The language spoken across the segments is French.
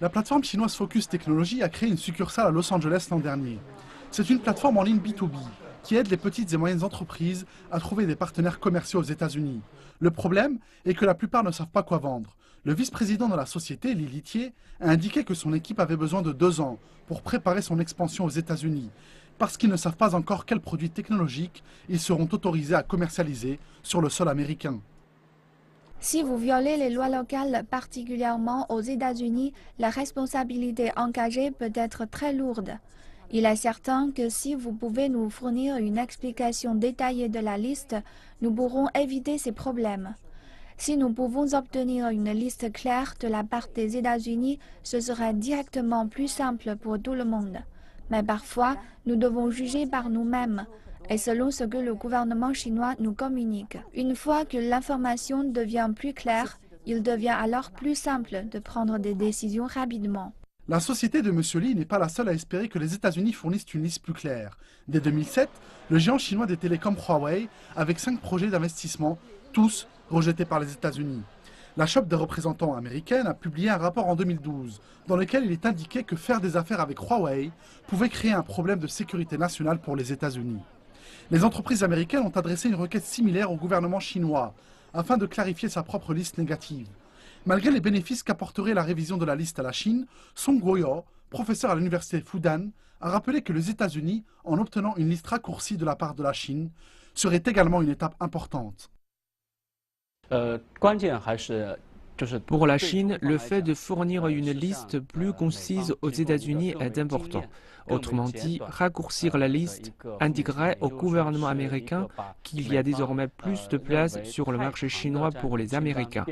La plateforme chinoise Focus Technology a créé une succursale à Los Angeles l'an dernier. C'est une plateforme en ligne B2B qui aide les petites et moyennes entreprises à trouver des partenaires commerciaux aux États-Unis. Le problème est que la plupart ne savent pas quoi vendre. Le vice-président de la société, Li Litier, a indiqué que son équipe avait besoin de 2 ans pour préparer son expansion aux États-Unis, parce qu'ils ne savent pas encore quels produits technologiques ils seront autorisés à commercialiser sur le sol américain. Si vous violez les lois locales, particulièrement aux États-Unis, la responsabilité engagée peut être très lourde. Il est certain que si vous pouvez nous fournir une explication détaillée de la liste, nous pourrons éviter ces problèmes. Si nous pouvons obtenir une liste claire de la part des États-Unis, ce serait directement plus simple pour tout le monde. Mais parfois, nous devons juger par nous-mêmes et selon ce que le gouvernement chinois nous communique. Une fois que l'information devient plus claire, il devient alors plus simple de prendre des décisions rapidement. La société de M. Li n'est pas la seule à espérer que les États-Unis fournissent une liste plus claire. Dès 2007, le géant chinois des télécoms Huawei, avec 5 projets d'investissement, tous rejetés par les États-Unis. La Chambre des représentants américaine a publié un rapport en 2012, dans lequel il est indiqué que faire des affaires avec Huawei pouvait créer un problème de sécurité nationale pour les États-Unis. Les entreprises américaines ont adressé une requête similaire au gouvernement chinois, afin de clarifier sa propre liste négative. Malgré les bénéfices qu'apporterait la révision de la liste à la Chine, Song Guoyo, professeur à l'université Fudan, a rappelé que les États-Unis, en obtenant une liste raccourcie de la part de la Chine, serait également une étape importante. Pour la Chine, le fait de fournir une liste plus concise aux États-Unis est important. Autrement dit, raccourcir la liste indiquerait au gouvernement américain qu'il y a désormais plus de place sur le marché chinois pour les Américains.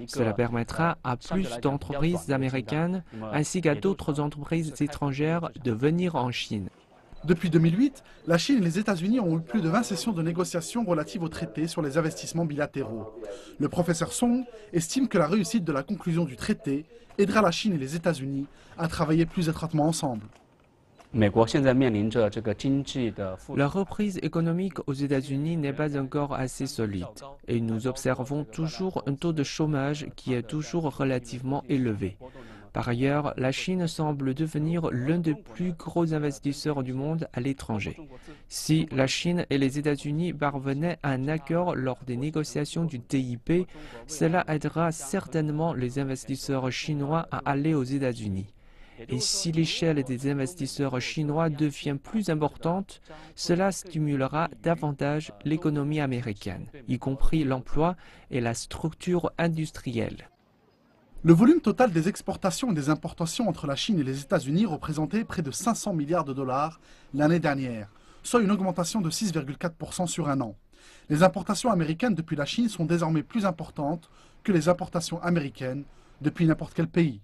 Cela permettra à plus d'entreprises américaines ainsi qu'à d'autres entreprises étrangères de venir en Chine. Depuis 2008, la Chine et les États-Unis ont eu plus de 20 sessions de négociations relatives au traité sur les investissements bilatéraux. Le professeur Song estime que la réussite de la conclusion du traité aidera la Chine et les États-Unis à travailler plus étroitement ensemble. La reprise économique aux États-Unis n'est pas encore assez solide et nous observons toujours un taux de chômage qui est toujours relativement élevé. Par ailleurs, la Chine semble devenir l'un des plus gros investisseurs du monde à l'étranger. Si la Chine et les États-Unis parvenaient à un accord lors des négociations du TIP, cela aidera certainement les investisseurs chinois à aller aux États-Unis. Et si l'échelle des investisseurs chinois devient plus importante, cela stimulera davantage l'économie américaine, y compris l'emploi et la structure industrielle. Le volume total des exportations et des importations entre la Chine et les États-Unis représentait près de 500 milliards de dollars l'année dernière, soit une augmentation de 6,4% sur un an. Les importations américaines depuis la Chine sont désormais plus importantes que les importations américaines depuis n'importe quel pays.